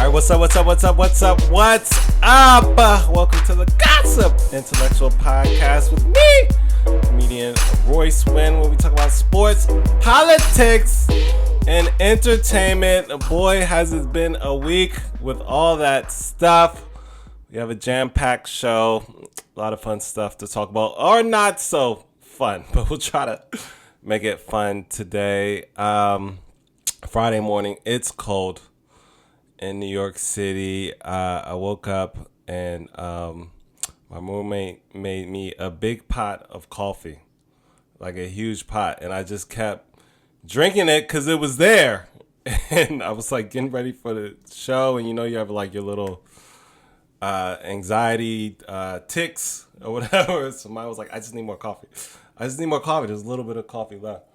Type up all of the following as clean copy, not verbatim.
right, what's up? Welcome to the Gossip Intellectual Podcast with me, comedian Royce Wynn, where we talk about sports, politics, and entertainment. Boy, has it been a week with all that stuff. We have a jam-packed show, a lot of fun stuff to talk about, or not so fun, but we'll try to make it fun today. Friday morning, it's cold in New York City. I woke up and my roommate made me a big pot of coffee, like a huge pot, and I just kept drinking it because it was there. And I was like getting ready for the show, and you have like your little anxiety ticks or whatever. So mine was like, I just need more coffee. There's a little bit of coffee left.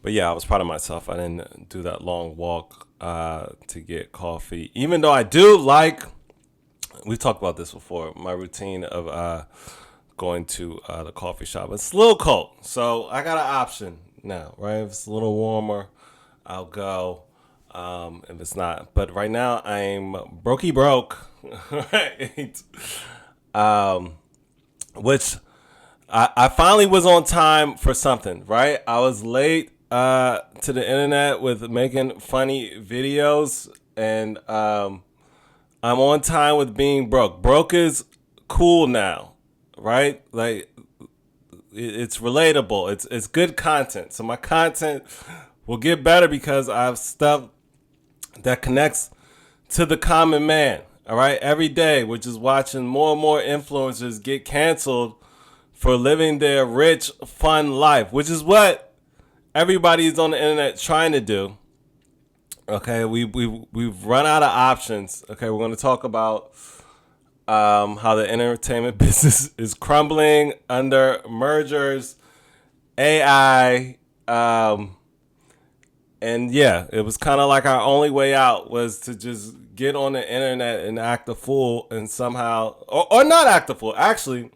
But yeah, I was proud of myself. I didn't do that long walk to get coffee, even though I do like, we've talked about this before, my routine of going to the coffee shop. It's a little cold, so I got an option now, right? If it's a little warmer, I'll go. If it's not, but right now I'm broke, right? Which I finally was on time for something, right? I was late to the internet with making funny videos, and I'm on time with being broke. Broke is cool now, right? Like, it's relatable. It's good content. So my content will get better because I have stuff that connects to the common man. All right, every day we're just watching more and more influencers get canceled for living their rich, fun life, which is what everybody's on the internet trying to do. Okay, we've run out of options. Okay, we're going to talk about how the entertainment business is crumbling under mergers, AI, and yeah, it was kind of like our only way out was to just get on the internet and act a fool, and somehow, or not act a fool. Actually,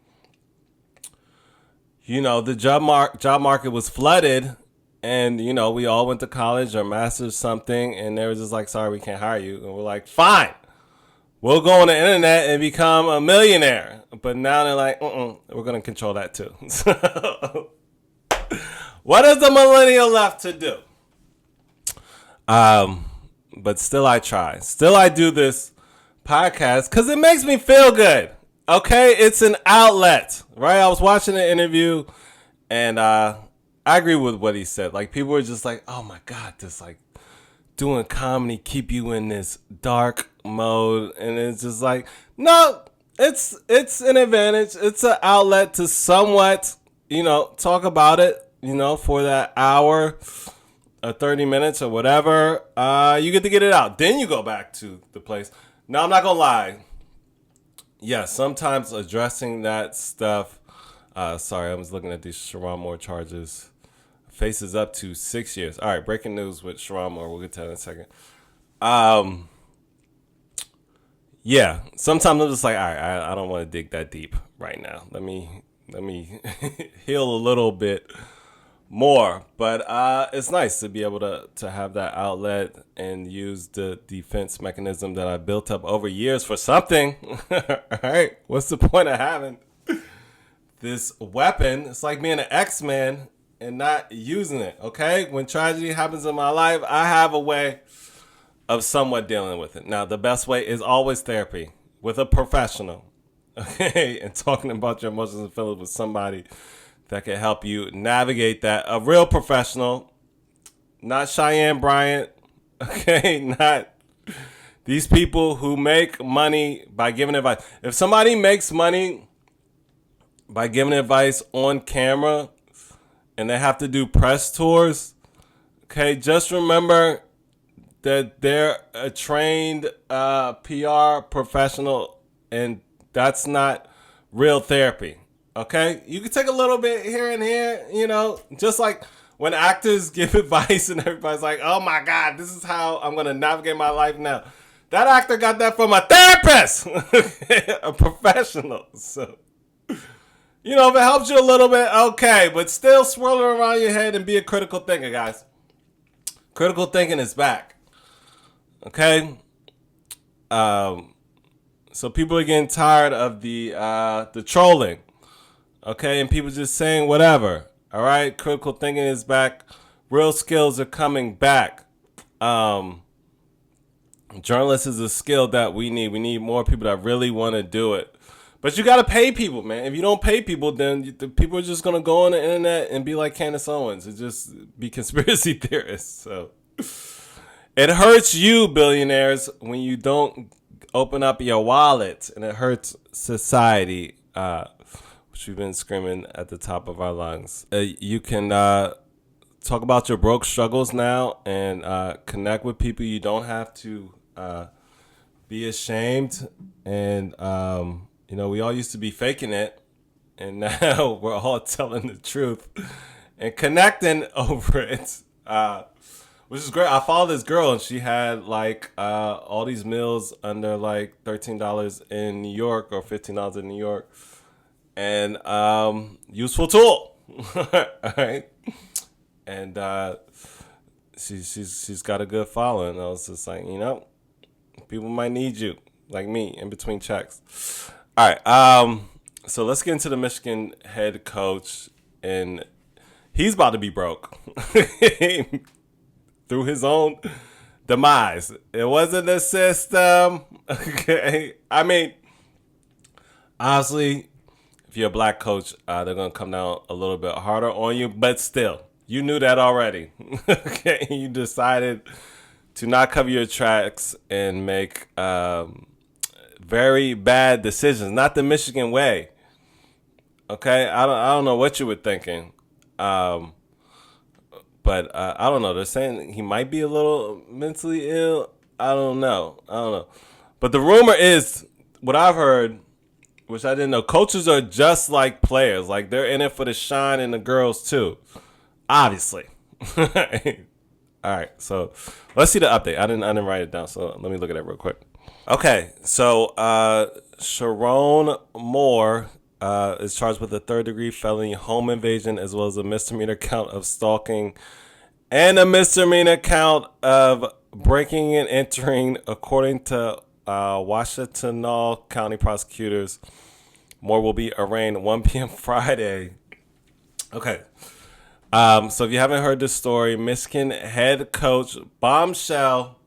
the job market was flooded, and we all went to college or master's something, and they were just like, sorry, we can't hire you. And we're like, fine, we'll go on the internet and become a millionaire. But now they're like, we're going to control that too. So what is the millennial left to do? But still I try. Still I do this podcast because it makes me feel good. Okay? It's an outlet, right? I was watching an interview, and I agree with what he said. Like, people were just like, oh my God, this like doing comedy keep you in this dark mode. And it's just like, no, it's an advantage. It's an outlet to somewhat, talk about it, for that hour or 30 minutes or whatever. You get to get it out. Then you go back to the place. Now, I'm not going to lie. Yeah, sometimes addressing that stuff. Sorry, I was looking at these Sherrone Moore charges. Faces up to 6 years. All right, breaking news with Sherrone Moore. We'll get to that in a second. Yeah, sometimes I'm just like, all right, I don't want to dig that deep right now. Let me heal a little bit more. But it's nice to be able to have that outlet and use the defense mechanism that I built up over years for something. All right, what's the point of having this weapon? It's like being an X-Man and not using it, okay? When tragedy happens in my life, I have a way of somewhat dealing with it. Now, the best way is always therapy with a professional, okay? And talking about your emotions and feelings with somebody that can help you navigate that. A real professional, not Cheyenne Bryant, okay? Not these people who make money by giving advice. If somebody makes money by giving advice on camera and they have to do press tours, okay, just remember that they're a trained PR professional, and that's not real therapy. Okay, you can take a little bit here and here, just like when actors give advice and everybody's like, oh my God, this is how I'm going to navigate my life now. That actor got that from a therapist, a professional. So, if it helps you a little bit, okay, but still swirl it around your head and be a critical thinker, guys. Critical thinking is back. Okay? So people are getting tired of the trolling. Okay? And people just saying whatever. All right? Critical thinking is back. Real skills are coming back. Journalist is a skill that we need. We need more people that really want to do it. But you got to pay people, man. If you don't pay people, then the people are just going to go on the internet and be like Candace Owens and just be conspiracy theorists. So it hurts you, billionaires, when you don't open up your wallet, and it hurts society, which we've been screaming at the top of our lungs. You can talk about your broke struggles now and connect with people. You don't have to be ashamed. And, we all used to be faking it, and now we're all telling the truth and connecting over it, which is great. I followed this girl, and she had like all these meals under like $13 in New York or $15 in New York, and useful tool. All right. And she's got a good following. I was just like, people might need you, like me, in between checks. All right. So let's get into the Michigan head coach, and he's about to be broke through his own demise. It wasn't the system. Okay. I mean, honestly, if you're a black coach, they're gonna come down a little bit harder on you, but still. You knew that already. Okay, you decided to not cover your tracks and make very bad decisions. Not the Michigan way. Okay, I don't know what you were thinking, but I don't know. They're saying he might be a little mentally ill. I don't know. But the rumor is, what I've heard, which I didn't know, coaches are just like players. Like, they're in it for the shine and the girls too. Obviously. All right, so let's see the update. I didn't write it down, so let me look at it real quick. Okay, so Sherrone Moore is charged with a third-degree felony home invasion, as well as a misdemeanor count of stalking and a misdemeanor count of breaking and entering, according to Washtenaw County prosecutors. Moore will be arraigned 1 p.m. Friday. Okay. So if you haven't heard this story, Michigan head coach Bombshell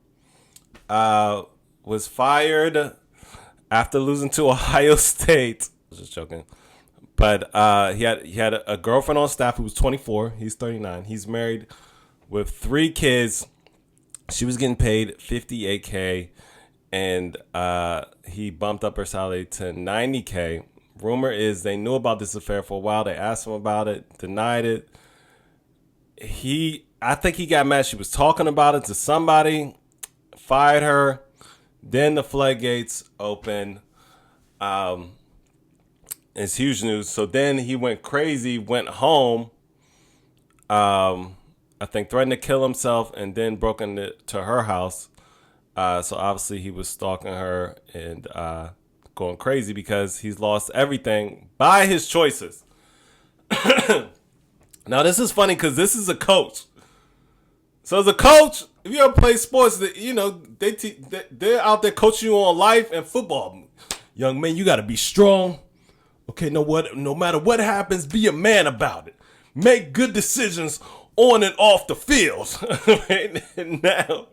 was fired after losing to Ohio State. I was just joking. But he had a girlfriend on staff who was 24. He's 39. He's married with 3 kids. She was getting paid $58K, and he bumped up her salary to $90K. Rumor is they knew about this affair for a while. They asked him about it, denied it. I think he got mad. She was talking about it to somebody, fired her. Then the floodgates opened. It's huge news. So then he went crazy, went home. I think threatened to kill himself, and then broke into her house. So obviously he was stalking her and going crazy because he's lost everything by his choices. Now, this is funny because this is a coach. So as a coach, if you ever play sports, they're out there coaching you on life and football. Young man, you got to be strong. Okay, no matter what happens, be a man about it. Make good decisions on and off the field. And now,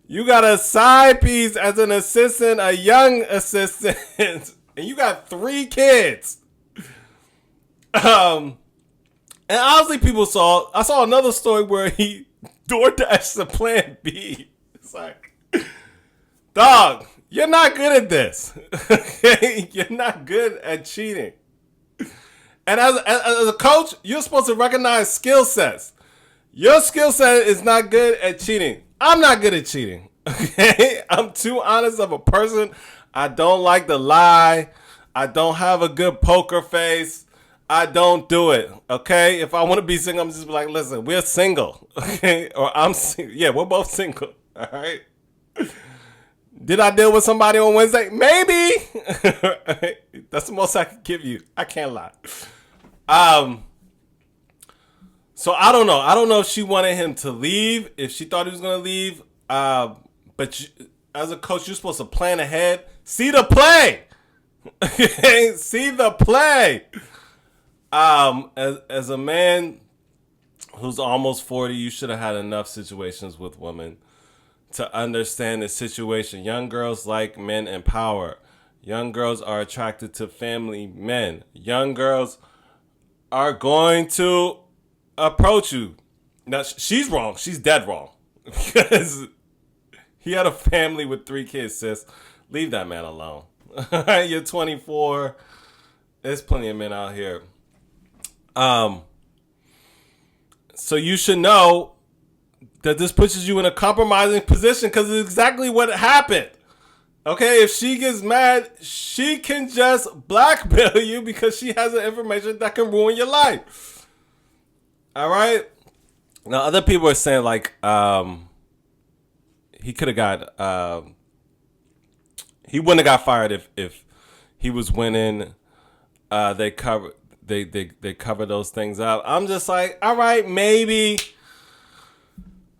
you got a side piece as an assistant, a young assistant, and you got 3 kids. And honestly, I saw another story where he DoorDashed the Plan B. It's like, dog, you're not good at this. Okay? You're not good at cheating. And as a coach, you're supposed to recognize skill sets. Your skill set is not good at cheating. I'm not good at cheating. Okay? I'm too honest of a person. I don't like to lie. I don't have a good poker face. I don't do it, okay? If I want to be single, I'm just be like, listen, we're single, okay? Or I'm single. Yeah, we're both single, all right? Did I deal with somebody on Wednesday? Maybe. That's the most I can give you. I can't lie. So I don't know. I don't know if she wanted him to leave, if she thought he was gonna leave. But as a coach, you're supposed to plan ahead, see the play, see the play. As a man who's almost 40, you should have had enough situations with women to understand the situation. Young girls like men in power. Young girls are attracted to family men. Young girls are going to approach you. Now, she's wrong. She's dead wrong. Because he had a family with 3 kids, sis. Leave that man alone. You're 24. There's plenty of men out here. So you should know that this pushes you in a compromising position because it's exactly what happened. Okay, if she gets mad, she can just blackmail you because she has the information that can ruin your life. All right? Now, other people are saying, like, he could have got, he wouldn't have got fired if he was winning. They cover those things up. I'm just like, all right, maybe,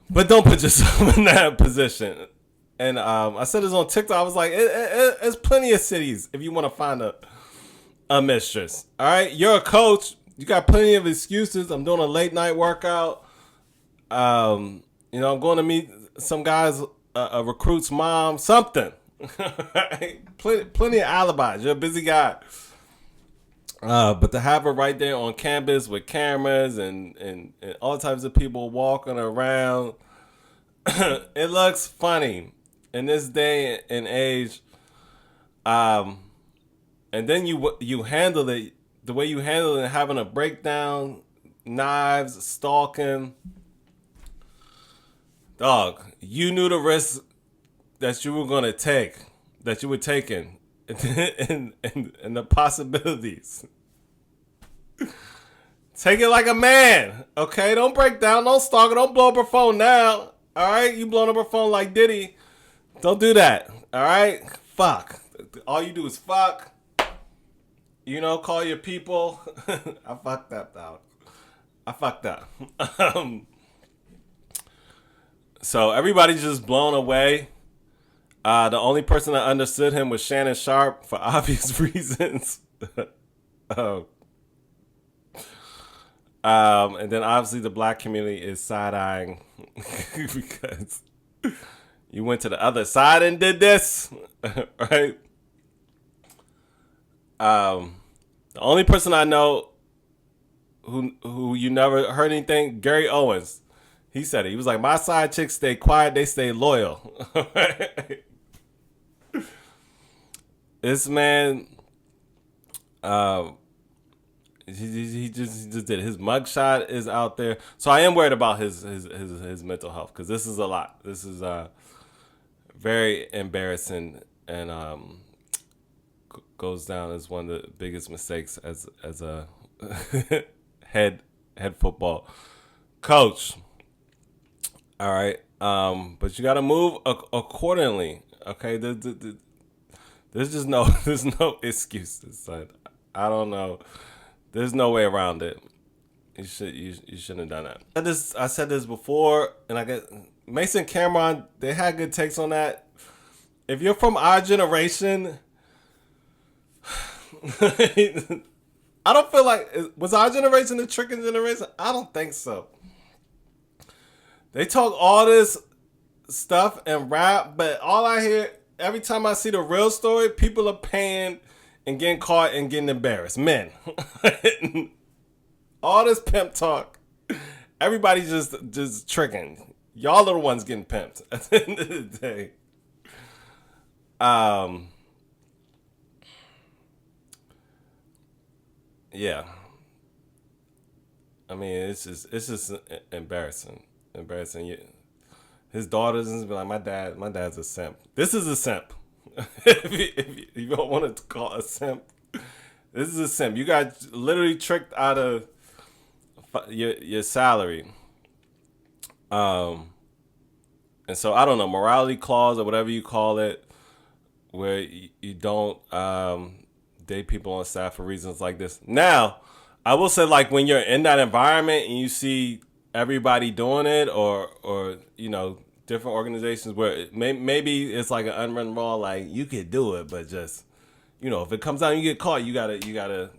but don't put yourself in that position. And I said this on TikTok. I was like, there's plenty of cities if you want to find a mistress. All right, you're a coach. You got plenty of excuses. I'm doing a late night workout. I'm going to meet some guys, a recruit's mom, something. plenty of alibis. You're a busy guy. But to have her right there on campus with cameras and all types of people walking around, it looks funny in this day and age. And then you handle it the way you handle it, having a breakdown, knives, stalking. Dog, you knew the risk that you were gonna take, that you were taking, and the possibilities. Take it like a man, okay? Don't break down, don't stalk her, don't blow up her phone now. All right, you blowing up her phone like Diddy. Don't do that. All right, fuck. All you do is fuck. Call your people. I fucked up, dog. I fucked up. So everybody's just blown away. The only person that understood him was Shannon Sharp for obvious reasons. And then obviously the black community is side-eyeing because you went to the other side and did this, right? The only person I know who you never heard anything, Gary Owens. He said it. He was like, my side chicks stay quiet, they stay loyal. This man, he just did it. His mugshot is out there. So I am worried about his mental health because this is a lot. This is very embarrassing and goes down as one of the biggest mistakes as a head football coach. All right, but you got to move accordingly. Okay, there's no excuses, son. I don't know. There's no way around it. You shouldn't have done that. I said this before, and I get Mason Cameron. They had good takes on that. If you're from our generation, I don't feel like was our generation the tricking generation. I don't think so. They talk all this stuff and rap, but all I hear every time I see the real story, people are paying and getting caught and getting embarrassed. Men. All this pimp talk. Everybody's just tricking. Y'all are the ones getting pimped at the end of the day. Yeah. I mean, it's just embarrassing. Embarrassing. His daughters be like, my dad's a simp. This is a simp. if you don't want to call a simp, this is a simp. You got literally tricked out of your salary. And so I don't know, morality clause or whatever you call it, where you don't date people on staff for reasons like this. Now, I will say, like, when you're in that environment and you see everybody doing it, or different organizations where maybe it's like an unwritten law, like you could do it, but just if it comes out and you get caught, you gotta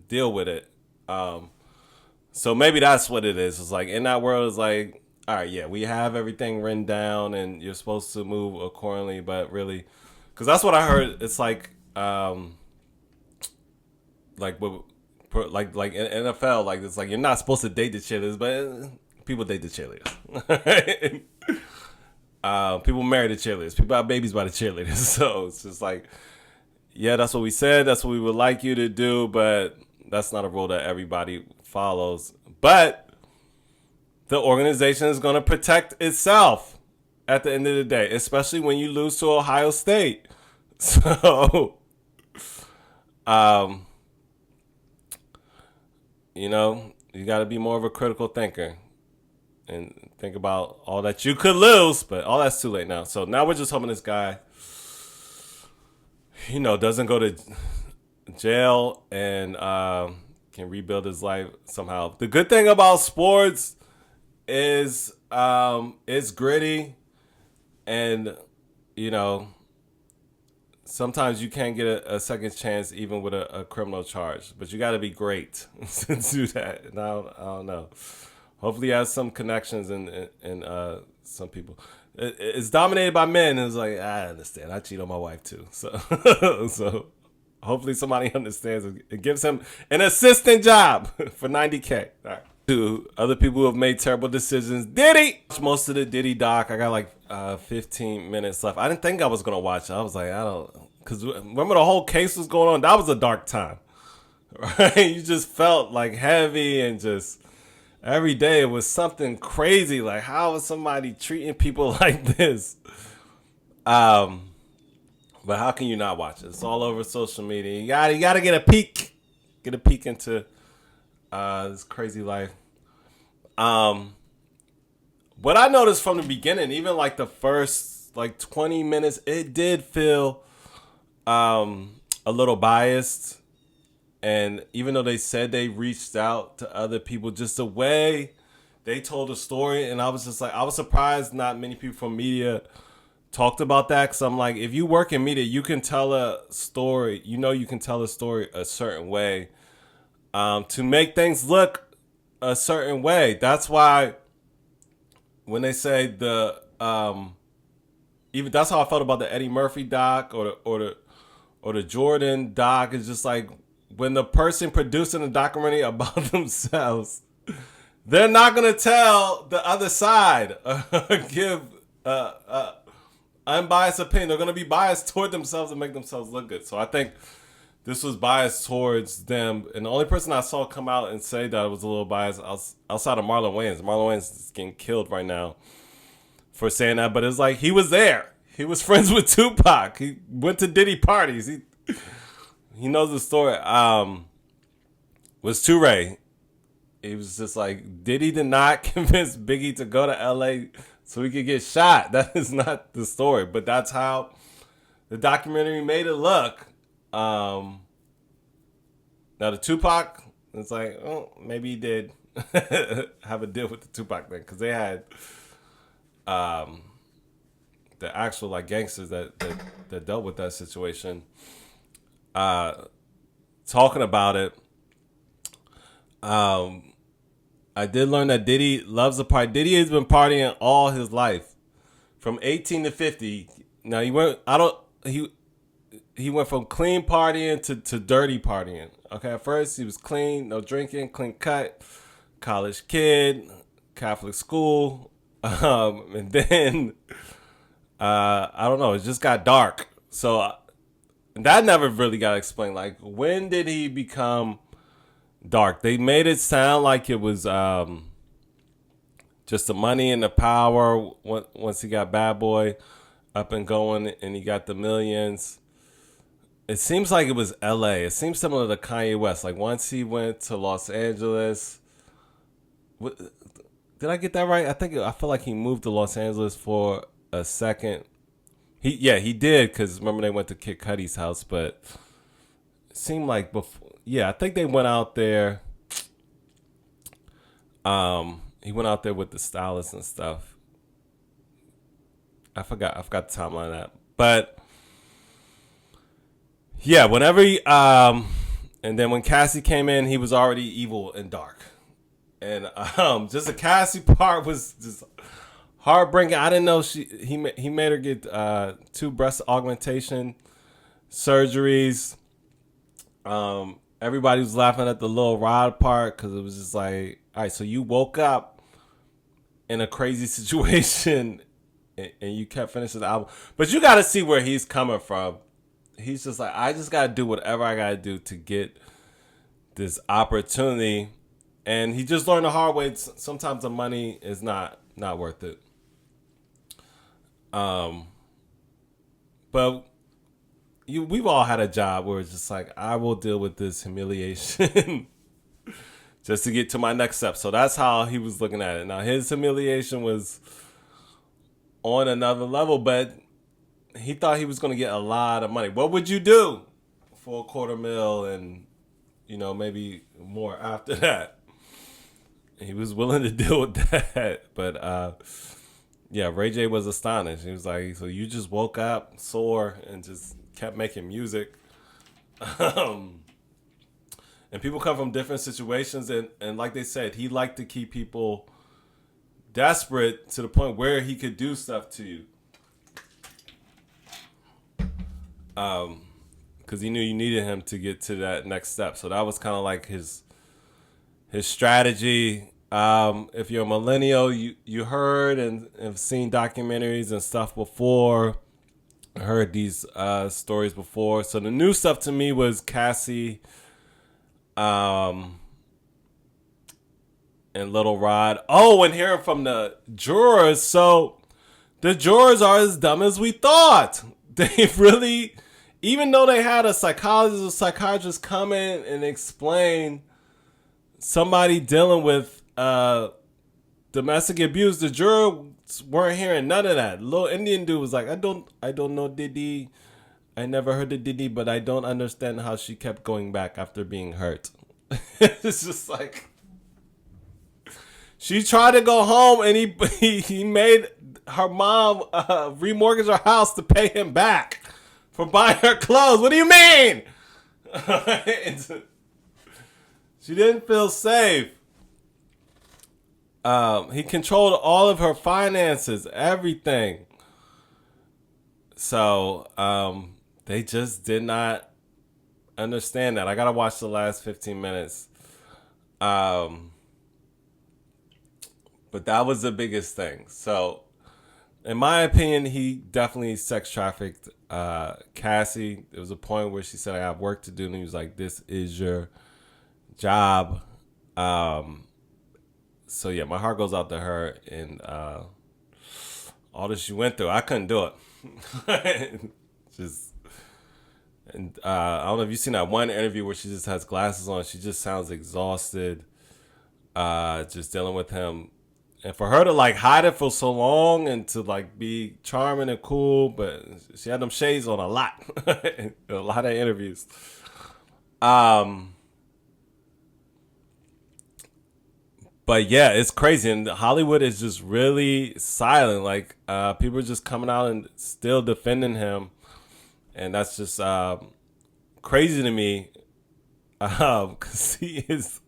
deal with it. So maybe that's what it is. It's like in that world, it's like, all right, yeah, we have everything written down, and you're supposed to move accordingly, but really, because that's what I heard. It's like with like in NFL, like it's like you're not supposed to date the cheerleaders, but people date the cheerleaders. People marry the cheerleaders. People have babies by the cheerleaders. So it's just like, yeah, that's what we said. That's what we would like you to do, but that's not a rule that everybody follows. But the organization is going to protect itself at the end of the day, especially when you lose to Ohio State. So, you got to be more of a critical thinker and think about all that you could lose, but all that's too late now. So now we're just hoping this guy, doesn't go to jail and can rebuild his life somehow. The good thing about sports is it's gritty, and sometimes you can't get a second chance even with a criminal charge, but you got to be great to do that. And I don't know. Hopefully, he has some connections and some people. It's dominated by men. It's like, I understand. I cheat on my wife too. So, so hopefully somebody understands. It gives him an assistant job for $90K. All right. To other people who have made terrible decisions, Diddy. Most of the Diddy Doc. I got like 15 minutes left. I didn't think I was gonna watch it. I was like, because remember the whole case was going on. That was a dark time, right? You just felt like heavy, and just every day it was something crazy. Like, how is somebody treating people like this? But how can you not watch it? It's all over social media. You gotta get a peek into this crazy life. What I noticed from the beginning, even like the first like 20 minutes, it did feel a little biased. And even though they said they reached out to other people, just the way they told the story, and I was just like, I was surprised not many people from media talked about that, because I'm like, if you work in media, you can tell a story. You can tell a story a certain way to make things look a certain way. That's why when they say even that's how I felt about the Eddie Murphy doc or the Jordan doc. Is just like, when the person producing a documentary about themselves, they're not gonna tell the other side or give unbiased opinion. They're gonna be biased toward themselves and make themselves look good. So I think this was biased towards them, and the only person I saw come out and say that it was a little biased outside of Marlon Wayans. Marlon Wayans is getting killed right now for saying that, but it's like, he was there. He was friends with Tupac. He went to Diddy parties. He knows the story. Was Toure. He was just like, Diddy did not convince Biggie to go to LA so he could get shot. That is not the story, but that's how the documentary made it look. Now the Tupac, it's like, oh, maybe he did have a deal with the Tupac thing, because they had the actual like gangsters that dealt with that situation talking about it. I did learn that Diddy loves to party. Diddy has been partying all his life, from 18 to 50. Now he went from clean partying to dirty partying. Okay, at first he was clean, no drinking, clean cut, college kid, Catholic school, and then I don't know, it just got dark. So that never really got explained. Like, when did he become dark? They made it sound like it was just the money and the power once he got Bad Boy up and going and he got the millions. It seems like it was LA. It seems similar to Kanye West. Like, once he went to Los Angeles, did I get that right? I feel like he moved to Los Angeles for a second. He did, because remember they went to Kid Cudi's house, but it seemed like before, yeah, I think they went out there. He went out there with the stylist and stuff. I forgot the timeline of that. But yeah, whenever he and then when Cassie came in, he was already evil and dark. And just the Cassie part was just heartbreaking. I didn't know he made her get 2 breast augmentation surgeries. Everybody was laughing at the little rod part because it was just like, all right, so you woke up in a crazy situation and you kept finishing the album. But you got to see where he's coming from. He's just like, I just got to do whatever I got to do to get this opportunity. And he just learned the hard way. Sometimes the money is not worth it. But we've all had a job where it's just like, I will deal with this humiliation just to get to my next step. So that's how he was looking at it. Now, his humiliation was on another level, but he thought he was going to get a lot of money. What would you do for $250,000 and, maybe more after that? He was willing to deal with that. But, yeah, Ray J was astonished. He was like, so you just woke up sore and just kept making music. And people come from different situations. And like they said, he liked to keep people desperate to the point where he could do stuff to you. Because he knew you needed him to get to that next step. So that was kind of like his strategy. If you're a millennial, you heard and have seen documentaries and stuff before. I heard these stories before. So the new stuff to me was Cassie and Little Rod. Oh, and hearing from the jurors. So the jurors are as dumb as we thought. They really, even though they had a psychologist or psychiatrist come in and explain somebody dealing with domestic abuse, the jurors weren't hearing none of that. Little Indian dude was like, I don't know Diddy. I never heard of Diddy, but I don't understand how she kept going back after being hurt. It's just like, she tried to go home and he made her mom remortgage her house to pay him back for buying her clothes. What do you mean? She didn't feel safe. He controlled all of her finances, everything. So they just did not understand that. I gotta watch the last 15 minutes. But that was the biggest thing. So, in my opinion, he definitely sex trafficked Cassie. There was a point where she said, I have work to do. And he was like, this is your job. So, yeah, my heart goes out to her. And all that she went through, I couldn't do it. I don't know if you've seen that one interview where she just has glasses on. She just sounds exhausted. Just dealing with him. And for her to like hide it for so long and to like be charming and cool, but she had them shades on a lot. A lot of interviews. But yeah, it's crazy. And Hollywood is just really silent. Like people are just coming out and still defending him. And that's just crazy to me. Because he is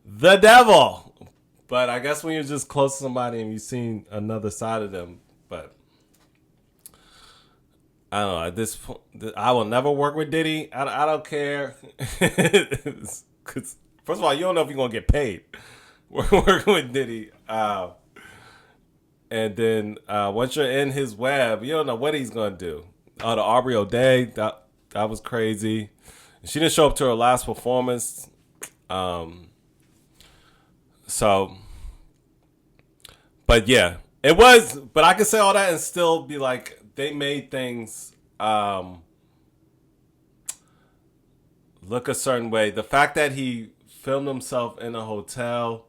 the devil. But I guess when you're just close to somebody and you've seen another side of them, but I don't know. At this point, I will never work with Diddy. I don't care. Because first of all, you don't know if you're gonna get paid working with Diddy. And then once you're in his web, you don't know what he's gonna do. Oh, the Aubrey O'Day, that was crazy. She didn't show up to her last performance. So, but yeah, it was, but I could say all that and still be like, they made things look a certain way. The fact that he filmed himself in a hotel,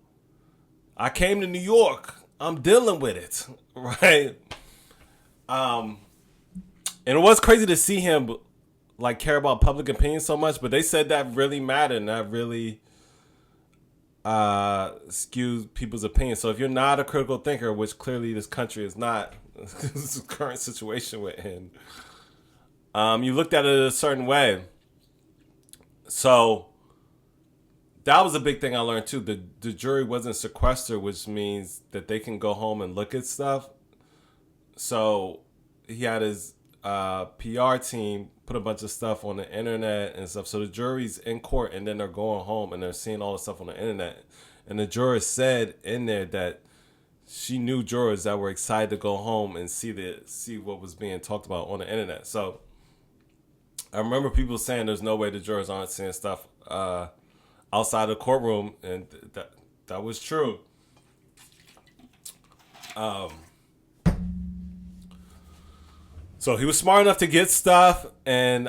I came to New York, I'm dealing with it, right? And it was crazy to see him like care about public opinion so much, but they said that really mattered and that really skews people's opinion. So if you're not a critical thinker, which clearly this country is not, this current situation we're in, you looked at it a certain way. So that was a big thing I learned too. The jury wasn't sequestered, which means that they can go home and look at stuff. So he had his PR team put a bunch of stuff on the internet and stuff. So the jury's in court and then they're going home and they're seeing all the stuff on the internet. And the juror said in there that she knew jurors that were excited to go home and see what was being talked about on the internet. So I remember people saying there's no way the jurors aren't seeing stuff outside the courtroom, and that was true. So he was smart enough to get stuff, and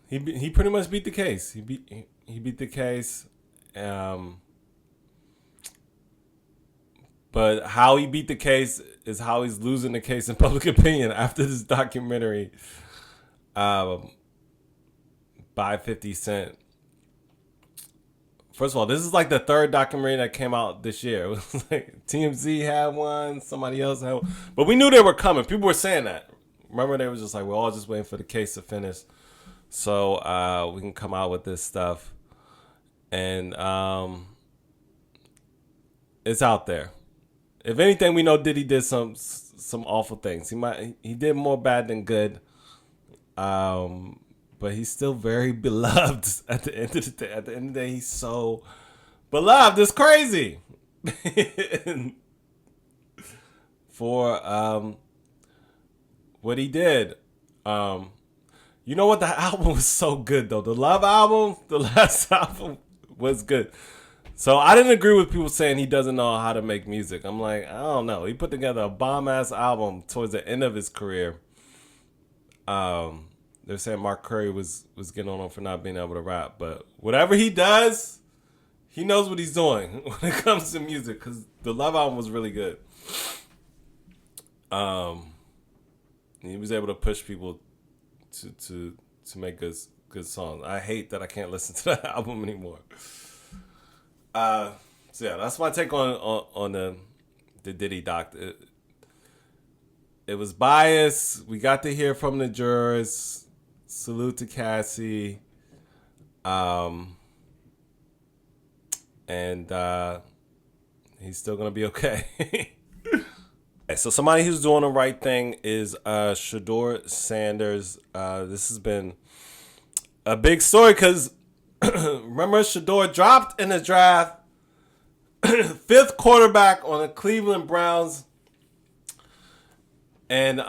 he pretty much beat the case. He beat the case. But how he beat the case is how he's losing the case in public opinion after this documentary by 50 Cent. First of all, this is like the third documentary that came out this year. It was like TMZ had one, somebody else had one. But we knew they were coming. People were saying that. Remember, they were just like, we're all just waiting for the case to finish so we can come out with this stuff. And it's out there. If anything, we know Diddy did some awful things. He did more bad than good. But he's still very beloved at the end of the day. At the end of the day, he's so beloved. It's crazy. For what he did. You know what? The album was so good, though. The Love album, the last album, was good. So I didn't agree with people saying he doesn't know how to make music. I'm like, I don't know. He put together a bomb-ass album towards the end of his career. They're saying Mark Curry was getting on him for not being able to rap. But whatever he does, he knows what he's doing when it comes to music. Because the Love album was really good. He was able to push people to make good songs. I hate that I can't listen to that album anymore. So yeah, that's my take on the Diddy Doc. It was biased. We got to hear from the jurors. Salute to Cassie. And he's still gonna be okay. So somebody who's doing the right thing is Shedeur Sanders. This has been a big story because remember Shedeur dropped in the draft, 5th quarterback on the Cleveland Browns. And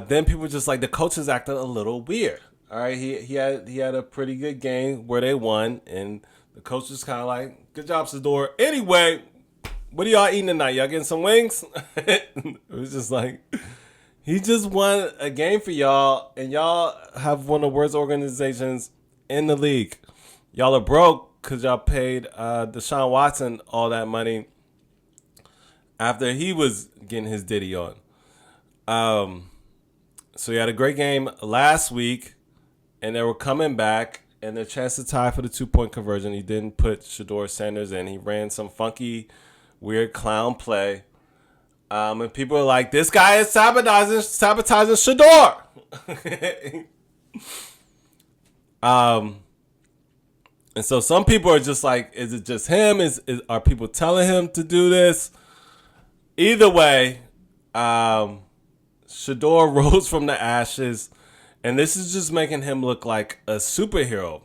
then people were just like, the coaches acted a little weird. All right, he had a pretty good game where they won, and the coach was kind of like, good job, Shedeur. Anyway, what are y'all eating tonight? Y'all getting some wings? It was just like, he just won a game for y'all, and y'all have one of the worst organizations in the league. Y'all are broke because y'all paid Deshaun Watson all that money after he was getting his Diddy on. So he had a great game last week, and they were coming back, and their chance to tie for the 2-point conversion. He didn't put Shedeur Sanders in. He ran some funky, weird clown play. And people are like, this guy is sabotaging Shedeur. And so some people are just like, is it just him? Are people telling him to do this? Either way, Shedeur rose from the ashes, and this is just making him look like a superhero.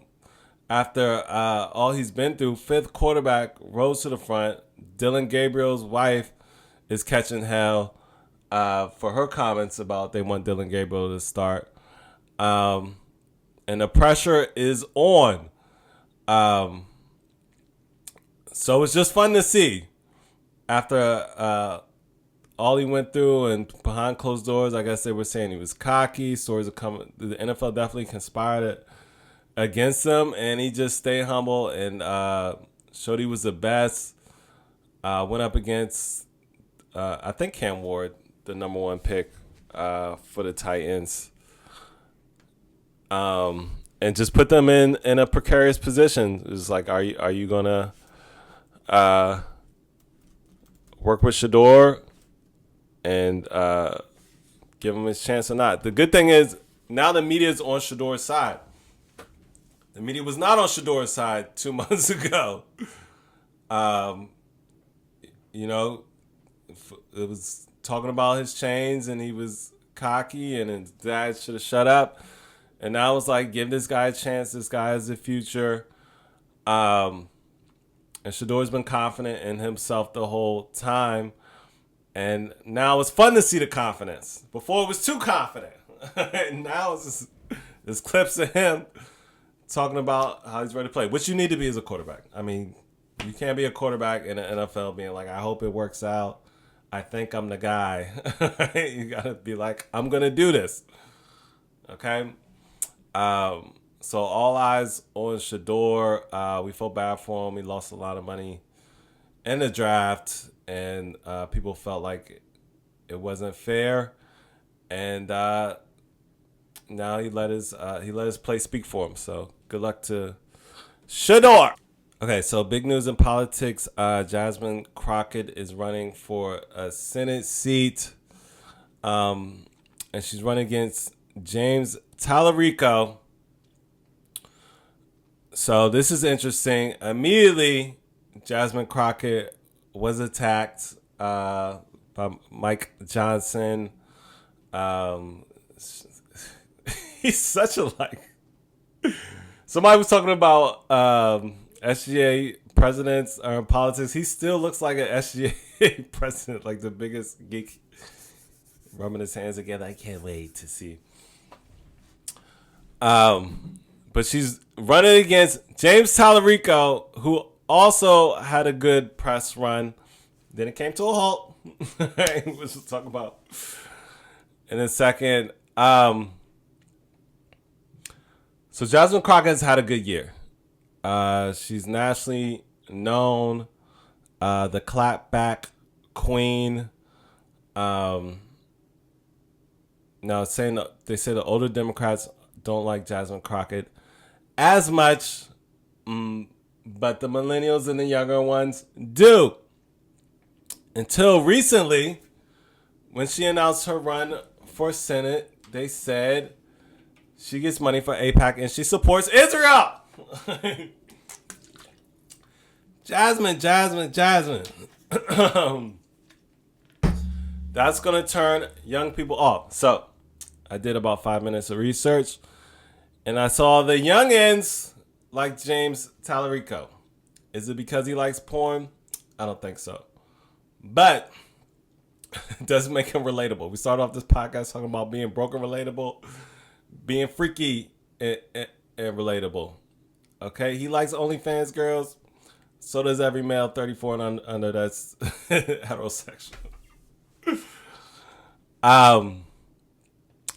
After all he's been through, 5th quarterback rose to the front. Dylan Gabriel's wife is catching hell for her comments about they want Dylan Gabriel to start. And the pressure is on. So it's just fun to see. After all he went through and behind closed doors, I guess they were saying he was cocky. Stories are coming. The NFL definitely conspired against him, and he just stayed humble and showed he was the best. Went up against, I think, Cam Ward, the number 1 pick for the Titans. and just put them in a precarious position. It's like, are you gonna work with Shedeur and give him his chance or not? The good thing is now the media is on Shedeur's side. The media was not on Shedeur's side 2 months ago. You know, it was talking about his chains and he was cocky and his dad should have shut up. And now it's like, give this guy a chance. This guy has a future. And Shedeur's been confident in himself the whole time. And now it's fun to see the confidence. Before it was too confident. And now it's just, there's clips of him talking about how he's ready to play, which you need to be as a quarterback. I mean, you can't be a quarterback in the NFL being like, I hope it works out. I think I'm the guy. You got to be like, I'm going to do this. Okay? So all eyes on Shedeur. We felt bad for him. He lost a lot of money in the draft, and people felt like it wasn't fair. And now he let his play speak for him. So good luck to Shedeur. Okay, so big news in politics. Jasmine Crockett is running for a Senate seat, and she's running against James Tallarico. So this is interesting. Immediately, Jasmine Crockett was attacked by Mike Johnson. He's such a Somebody was talking about SGA presidents or politics. He still looks like an SGA president, like the biggest geek, rubbing his hands together. I can't wait to see. But she's running against James Tallarico, who also had a good press run. Then it came to a halt, which we'll talk about in a second. So Jasmine Crockett has had a good year. She's nationally known, the clapback queen. Now they say the older Democrats don't like Jasmine Crockett as much, but the millennials and the younger ones do. Until recently, when she announced her run for Senate, they said she gets money for AIPAC and she supports Israel. Jasmine. That's going to turn young people off. So I did about 5 minutes of research, and I saw the youngins like James Tallarico. Is it because he likes porn? I don't think so. But it does make him relatable. We started off this podcast talking about being broken relatable, being freaky and relatable. Okay, he likes OnlyFans girls. So does every male 34 and under that's heterosexual.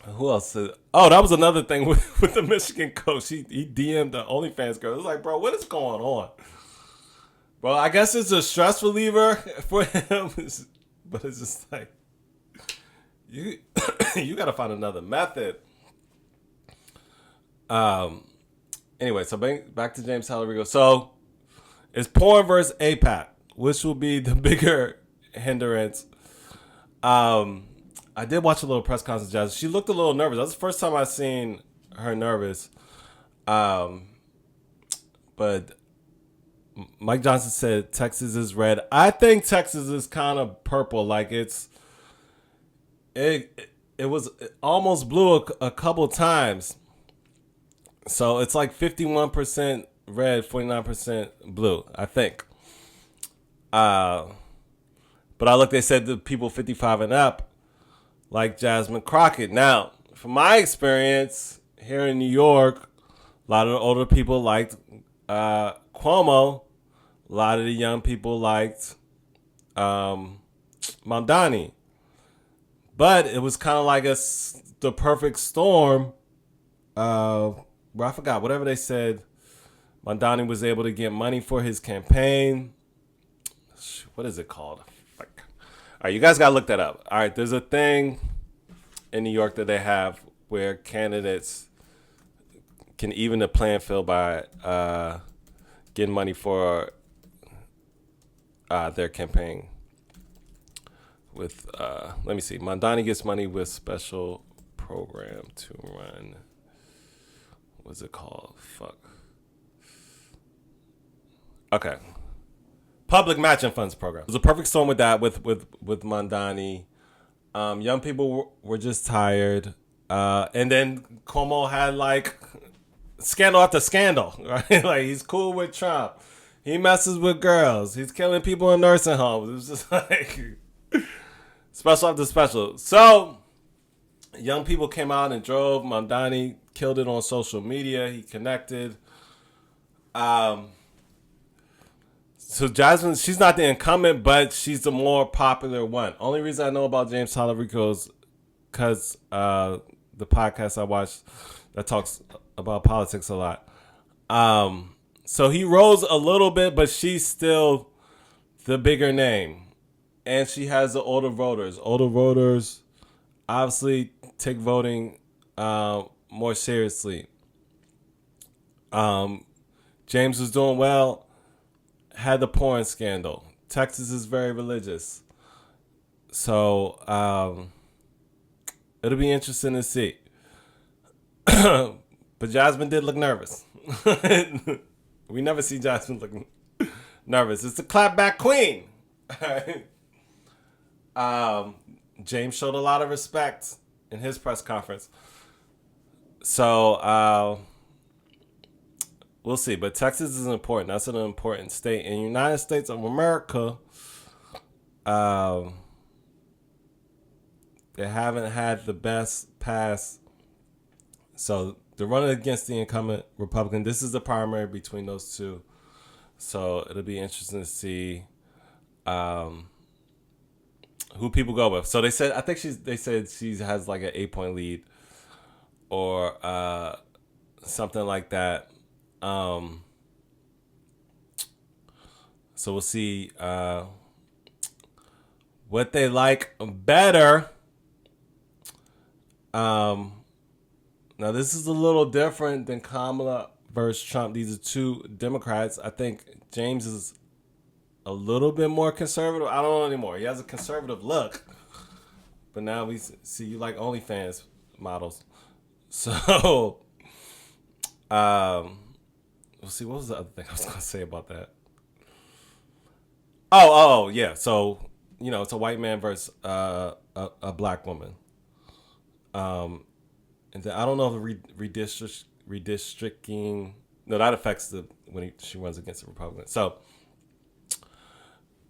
Who else? That was another thing with the Michigan coach. He DM'd the OnlyFans girl. It was like, bro, what is going on? Bro, I guess it's a stress reliever for him. But it's just like, you got to find another method. Anyway, so back to James Tallarico. So it's porn versus AIPAC, which will be the bigger hindrance. I did watch a little press conference, Jazz. She looked a little nervous. That's the first time I've seen her nervous. But Mike Johnson said Texas is red. I think Texas is kind of purple. Like it was almost blue a couple times. So it's like 51% red, 49% blue, I think. But I looked, they said the people 55 and up like Jasmine Crockett. Now, from my experience here in New York, a lot of the older people liked Cuomo. A lot of the young people liked Mamdani. But it was kind of like the perfect storm. Where I forgot, whatever they said, Mamdani was able to get money for his campaign. What is it called? All right, you guys got to look that up. All right, there's a thing in New York that they have where candidates can even the playing field by getting money for their campaign. With let me see, Mondani gets money with special program to run. What's it called? Fuck. Okay. Public matching funds program. It was a perfect storm with that, with Mondani. Young people were just tired. And then Cuomo had like scandal after scandal, right? Like he's cool with Trump. He messes with girls. He's killing people in nursing homes. It was just like special after special. So young people came out and drove. Mondani killed it on social media. He connected. So Jasmine, she's not the incumbent, but she's the more popular one. Only reason I know about James Talarico is because the podcast I watched that talks about politics a lot. So he rose a little bit, but she's still the bigger name. And she has the older voters. Older voters obviously take voting more seriously. James was doing well. Had the porn scandal. Texas is very religious. So it'll be interesting to see. But Jasmine did look nervous. We never see Jasmine looking nervous. It's the clapback queen. James showed a lot of respect in his press conference. So we'll see. But Texas is important. That's an important state. In the United States of America, they haven't had the best pass. So they're running against the incumbent Republican. This is the primary between those two. So it'll be interesting to see who people go with. So they said, I think they said she has like an 8-point lead or something like that. So we'll see what they like better. Now this is a little different than Kamala versus Trump. These are two Democrats. I think James is a little bit more conservative. I don't know anymore. He has a conservative look, but now we see you like OnlyFans models. So, we'll see. What was the other thing I was going to say about that? Oh, yeah. So, it's a white man versus a black woman. And then I don't know if redistricting. No, that affects when she runs against a Republican. So,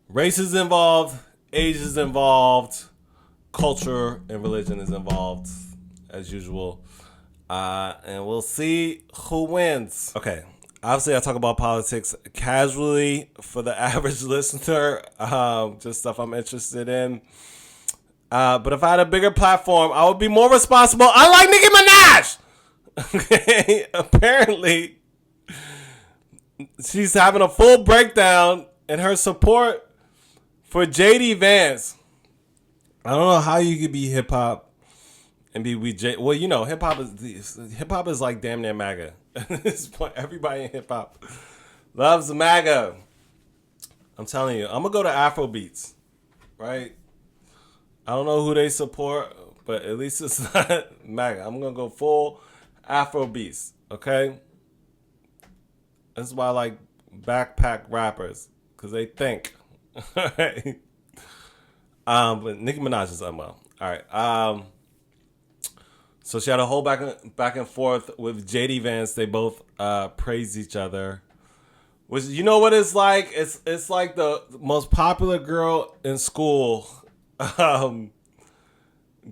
race is involved, age is involved, culture and religion is involved, as usual. And we'll see who wins. Okay. Obviously, I talk about politics casually for the average listener, just stuff I'm interested in. But if I had a bigger platform, I would be more responsible, unlike Nicki MInaj! Okay? Apparently, she's having a full breakdown in her support for JD Vance. I don't know how you could be hip-hop and be with J. Well, hip-hop is like damn near MAGA. At this point, everybody in hip-hop loves MAGA. I'm telling you, I'm going to go to Afrobeats, right? I don't know who they support, but at least it's not MAGA. I'm going to go full Afrobeats, okay? That's why I like backpack rappers, because they think. All right. But Nicki Minaj is unwell. All right. So she had a whole back and forth with JD Vance. They both praised each other. Which, you know what it's like? It's like the most popular girl in school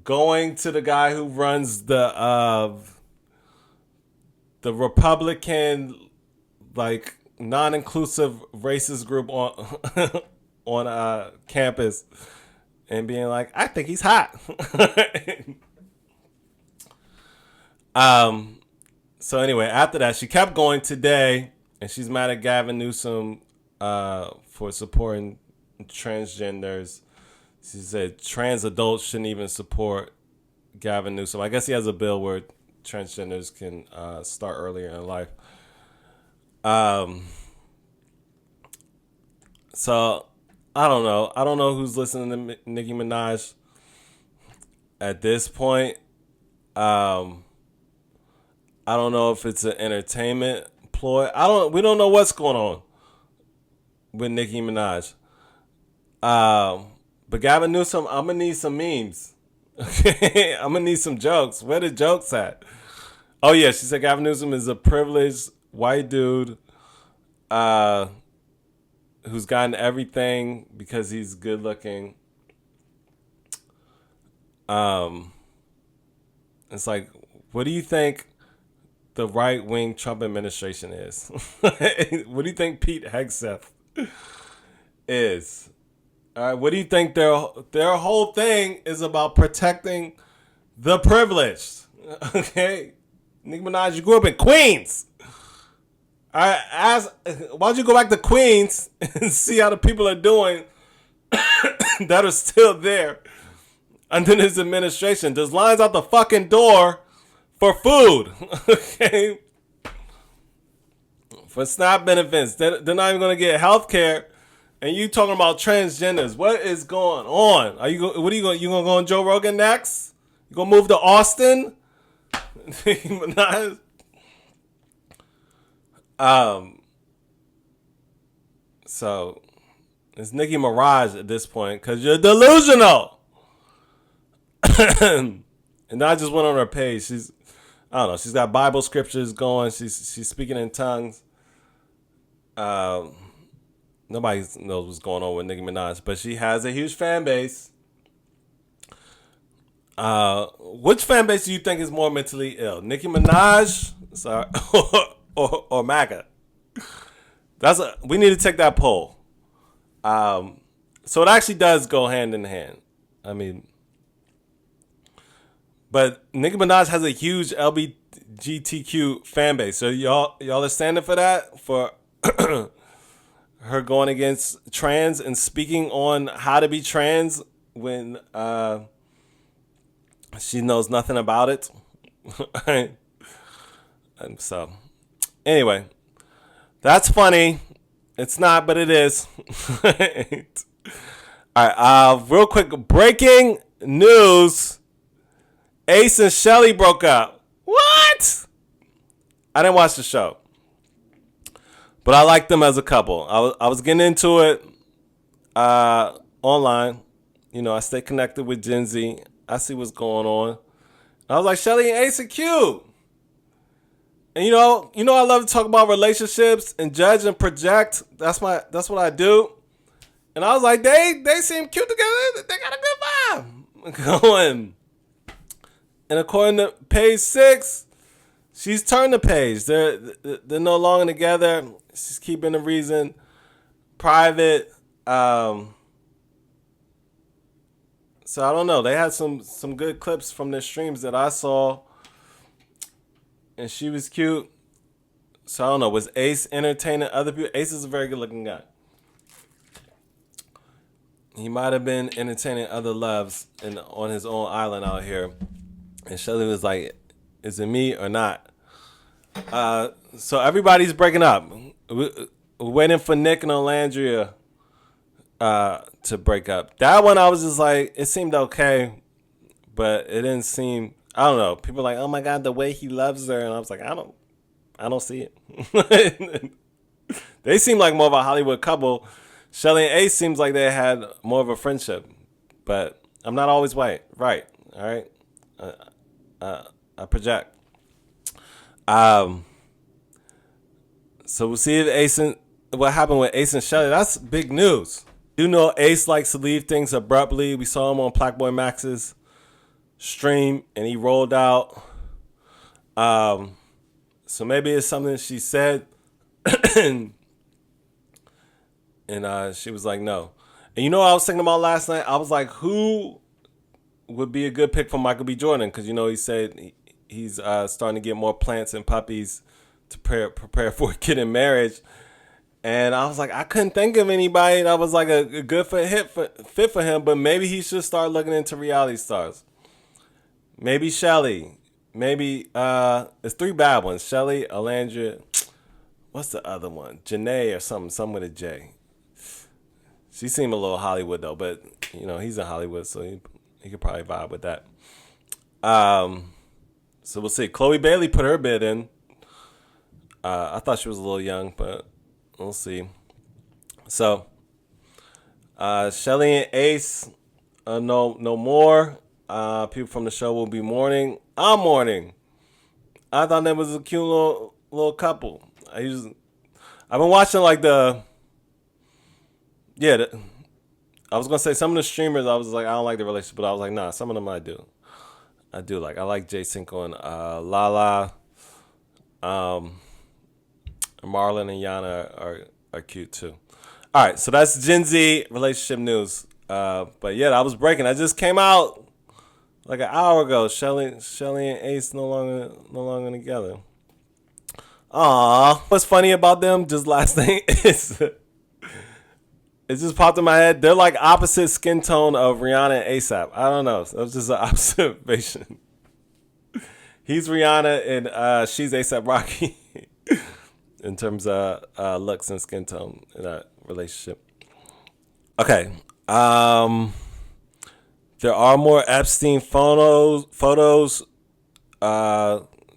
going to the guy who runs the Republican, like, non-inclusive racist group on campus and being like, I think he's hot. So anyway, after that, she kept going today, and she's mad at Gavin Newsom for supporting transgenders. She said trans adults shouldn't even support Gavin Newsom. I guess he has a bill where transgenders can start earlier in life. Um, so I don't know. I don't know who's listening to Nicki Minaj at this point. I don't know if it's an entertainment ploy. We don't know what's going on with Nicki Minaj. But Gavin Newsom, I'm gonna need some memes. Okay, I'm gonna need some jokes. Where the jokes at? Oh yeah, she said Gavin Newsom is a privileged white dude, who's gotten everything because he's good looking. It's like, what do you think the right wing Trump administration is? What do you think Pete Hegseth is? All right, what do you think their whole thing is about protecting the privileged? Okay, Nicki Minaj, you grew up in Queens. All right, why don't you go back to Queens and see how the people are doing that are still there under this administration? There's lines out the fucking door for food, okay? For SNAP benefits. They're not even going to get health care. And you talking about transgenders. What is going on? You going to go on Joe Rogan next? You going to move to Austin? So it's Nicki Minaj at this point because you're delusional. And I just went on her page. She's got Bible scriptures going. She's speaking in tongues. Nobody knows what's going on with Nicki Minaj, but she has a huge fan base. Which fan base do you think is more mentally ill, Nicki Minaj, or MAGA? We need to take that poll. So it actually does go hand in hand. I mean, but Nicki Minaj has a huge LGBTQ fan base. So y'all are standing for that, for her going against trans and speaking on how to be trans when she knows nothing about it. And so, anyway, that's funny. It's not, but it is. All right, real quick, breaking news. Ace and Shelly broke up. What? I didn't watch the show, but I liked them as a couple. I was getting into it online. You know, I stay connected with Gen Z. I see what's going on. I was like, Shelly and Ace are cute. And you know, I love to talk about relationships and judge and project. That's what I do. And I was like, they seem cute together. They got a good vibe going. And according to page 6, she's turned the page. They're no longer together. She's keeping the reason private. So I don't know. They had some good clips from their streams that I saw. And she was cute. So I don't know. Was Ace entertaining other people? Ace is a very good looking guy. He might have been entertaining other loves on his own island out here. And Shelly was like, is it me or not? So everybody's breaking up. We're waiting for Nick and Olandria to break up. That one I was just like, it seemed okay, but it didn't seem, I don't know. People are like, oh my God, the way he loves her. And I was like, I don't see it. They seem like more of a Hollywood couple. Shelly and Ace seems like they had more of a friendship, but I'm not always right. All right. I project. So we'll see if what happened with Ace and Shelly. That's big news. You know, Ace likes to leave things abruptly. We saw him on Blackboy Max's stream, and he rolled out. So maybe it's something she said, and she was like, no. And you know what I was thinking about last night? I was like, who would be a good pick for Michael B. Jordan? Because, you know, he said he's starting to get more plants and puppies to prepare for a kid in marriage. And I was like, I couldn't think of anybody that was like a good fit for him, but maybe he should start looking into reality stars. Maybe Shelly. maybe it's three bad ones. Shelly, Alandria, what's the other one? Janae or something with a J. She seemed a little Hollywood though, but he's in Hollywood, so he could probably vibe with that. So we'll see. Chloe Bailey put her bid in. I thought she was a little young, but we'll see. So Shelly and Ace, no more. People from the show will be mourning. I'm mourning. I thought that was a cute little couple. I've been watching like I was gonna say some of the streamers. I was like, I don't like the relationship, but I was like, nah, some of them I do. I do like. I like Jay Cinco and Lala. Marlon and Yana are cute too. All right, so that's Gen Z relationship news. But yeah, I was breaking. I just came out like an hour ago. Shelly and Ace no longer together. Aw, what's funny about them? Just last thing is, it just popped in my head. They're like opposite skin tone of Rihanna and ASAP. I don't know. That was just an observation. He's Rihanna and she's ASAP Rocky in terms of looks and skin tone in that relationship. Okay. There are more Epstein photos.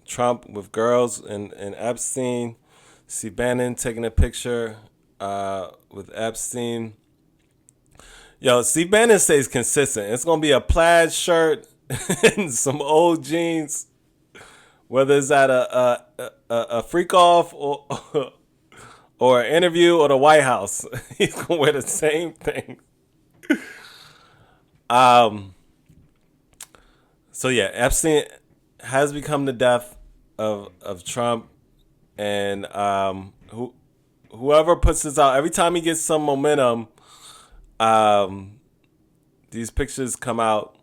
Trump with girls and Epstein. See Bannon taking a picture with Epstein. Yo, Steve Bannon stays consistent. It's going to be a plaid shirt and some old jeans. Whether it's at a freak off or an interview or the White House, he's going to wear the same thing. So yeah, Epstein has become the death of Trump, and whoever puts this out, every time he gets some momentum, these pictures come out.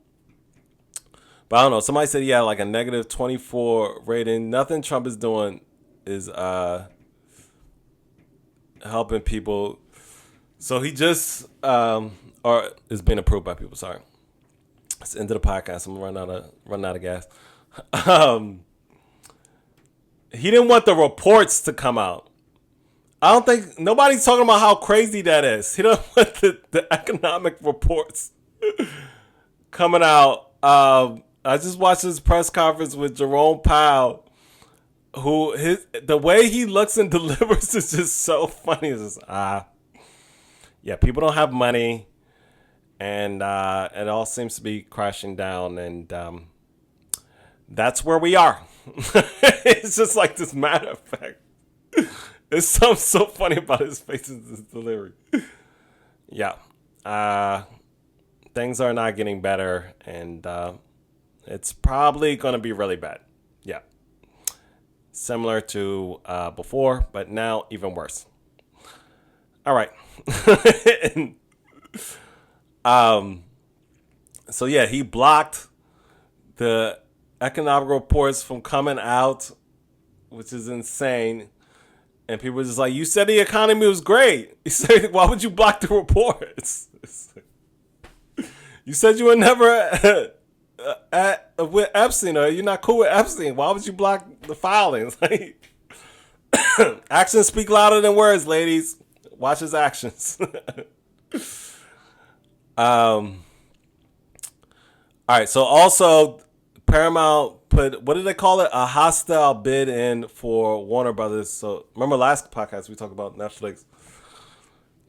But I don't know. Somebody said he had like a negative 24 rating. Nothing Trump is doing is helping people. So he just or is being approved by people. Sorry. It's the end of the podcast. I'm running out of gas. He didn't want the reports to come out. I don't think nobody's talking about how crazy that is. He don't want the economic reports coming out. I just watched his press conference with Jerome Powell, who the way he looks and delivers is just so funny. It's just, yeah, people don't have money, and it all seems to be crashing down, and that's where we are. It's just like this matter of fact. There's something so funny about his face and his delivery. Yeah. Things are not getting better, and it's probably going to be really bad. Yeah. Similar to before, but now even worse. All right. So, yeah, he blocked the economic reports from coming out, which is insane. And people were just like, you said the economy was great. He said, why would you block the reports? You said you were never with Epstein, or you're not cool with Epstein. Why would you block the filings? Actions speak louder than words, ladies. Watch his actions. All right, so also Paramount put, what did they call it? A hostile bid in for Warner Brothers. So remember last podcast we talked about Netflix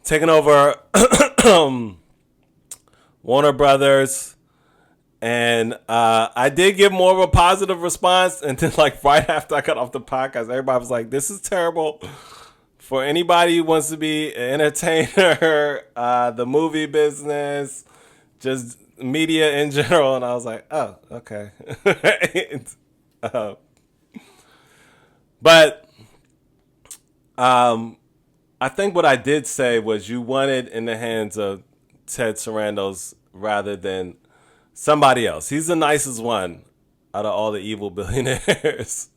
taking over Warner Brothers. And I did give more of a positive response. And then like right after I got off the podcast, everybody was like, this is terrible. For anybody who wants to be an entertainer, the movie business, just media in general. And I was like, oh, okay. But I think what I did say was you want it in the hands of Ted Sarandos rather than somebody else. He's the nicest one out of all the evil billionaires.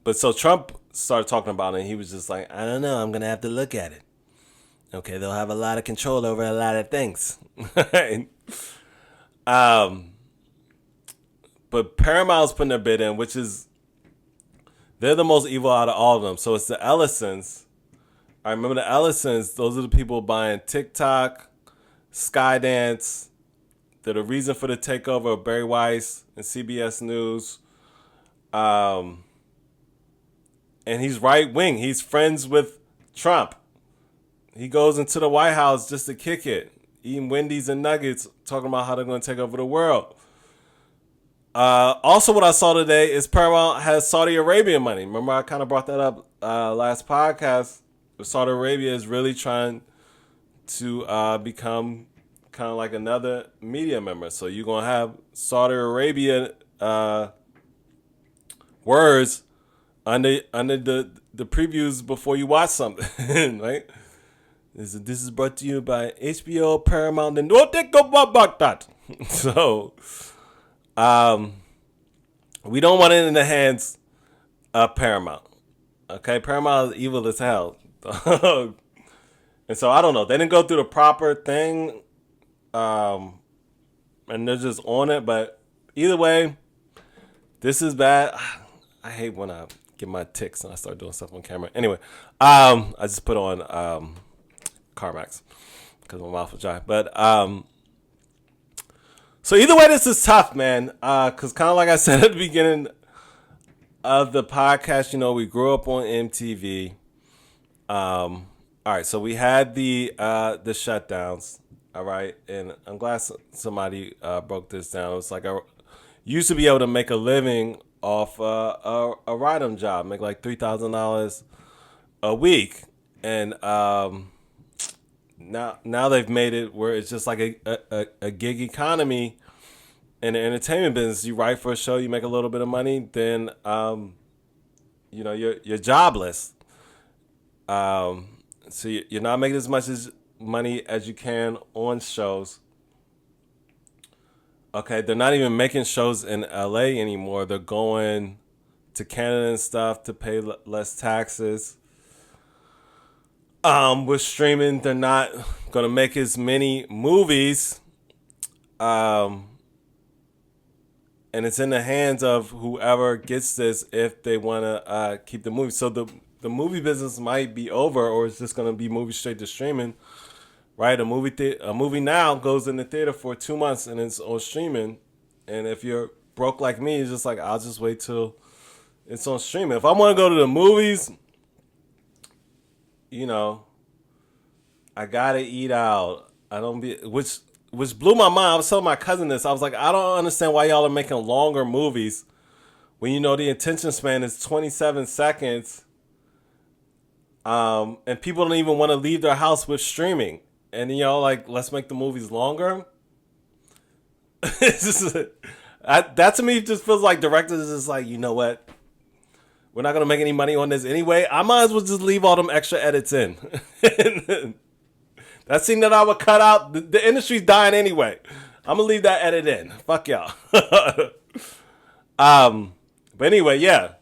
But so Trump started talking about it, and he was just like, I don't know, I'm going to have to look at it. Okay, they'll have a lot of control over a lot of things. but Paramount's putting their bid in, which is they're the most evil out of all of them. So it's the Ellisons. I remember the Ellisons. Those are the people buying TikTok, Skydance. They're the reason for the takeover of Barry Weiss and CBS News. And he's right wing. He's friends with Trump. He goes into the White House just to kick it, eating Wendy's and nuggets, talking about how they're going to take over the world. Also, what I saw today is Paramount has Saudi Arabian money. Remember, I kind of brought that up last podcast. Saudi Arabia is really trying to become kind of like another media member. So you're going to have Saudi Arabia words under the previews before you watch something, right? This is brought to you by HBO, Paramount, and don't think about that. So, we don't want it in the hands of Paramount. Okay, Paramount is evil as hell. And so I don't know. They didn't go through the proper thing, and they're just on it. But either way, this is bad. I hate when I get my tics and I start doing stuff on camera. Anyway, I just put on CarMax because my mouth was dry. But so either way, this is tough, man. Because kind of like I said at the beginning of the podcast, you know, we grew up on MTV. All right, so we had the shutdowns. All right, and I'm glad somebody broke this down. It's like I used to be able to make a living off a write-em job, make like $3,000 a week, and now they've made it where it's just like a gig economy in the entertainment business. You write for a show, you make a little bit of money, then you know you're jobless. So you're not making as much money as you can on shows. Okay, they're not even making shows in LA anymore. They're going to Canada and stuff to pay less taxes. With streaming, they're not going to make as many movies. And it's in the hands of whoever gets this if they want to keep the movie. So the movie business might be over, or it's just going to be movie straight to streaming. Right, a movie now goes in the theater for 2 months and it's on streaming. And if you're broke like me, it's just like, I'll just wait till it's on streaming. If I want to go to the movies, you know, I gotta eat out. Which blew my mind. I was telling my cousin this. I was like, I don't understand why y'all are making longer movies when you know the attention span is 27 seconds. And people don't even want to leave their house with streaming. And y'all like, let's make the movies longer. It's just, that to me just feels like directors is just like, you know what? We're not going to make any money on this anyway. I might as well just leave all them extra edits in. That scene that I would cut out, the industry's dying anyway. I'm going to leave that edit in. Fuck y'all. But anyway, yeah.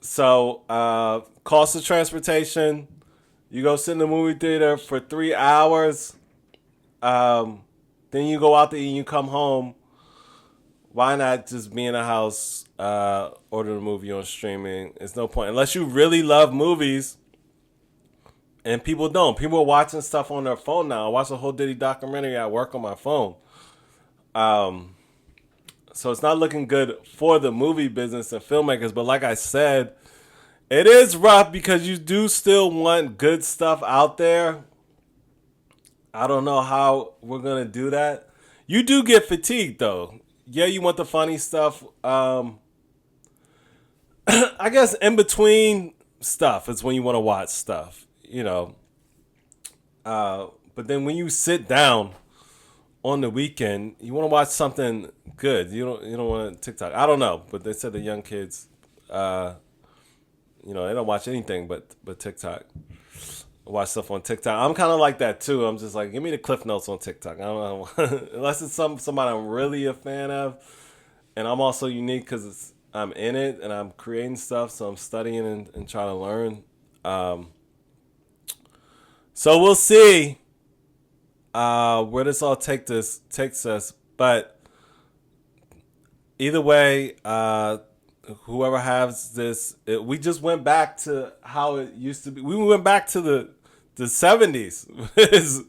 So, cost of transportation. You go sit in the movie theater for 3 hours. Then you go out there and you come home. Why not just be in the house, order the movie on streaming? It's no point. Unless you really love movies. And people don't. People are watching stuff on their phone now. I watched a whole Diddy documentary at work on my phone. So it's not looking good for the movie business and filmmakers. But like I said, it is rough because you do still want good stuff out there. I don't know how we're going to do that. You do get fatigued, though. Yeah, you want the funny stuff. I guess in between stuff is when you want to watch stuff, you know. But then when you sit down on the weekend, you want to watch something good. You don't want TikTok. I don't know, but they said the young kids, you know, they don't watch anything but TikTok. Watch stuff on TikTok. I'm kind of like that too. I'm just like, give me the cliff notes on TikTok. I don't know. Unless it's somebody I'm really a fan of. And I'm also unique because I'm in it and I'm creating stuff. So I'm studying and trying to learn. So we'll see where this all takes us. But either way, whoever has this, we just went back to how it used to be. We went back to the 70s.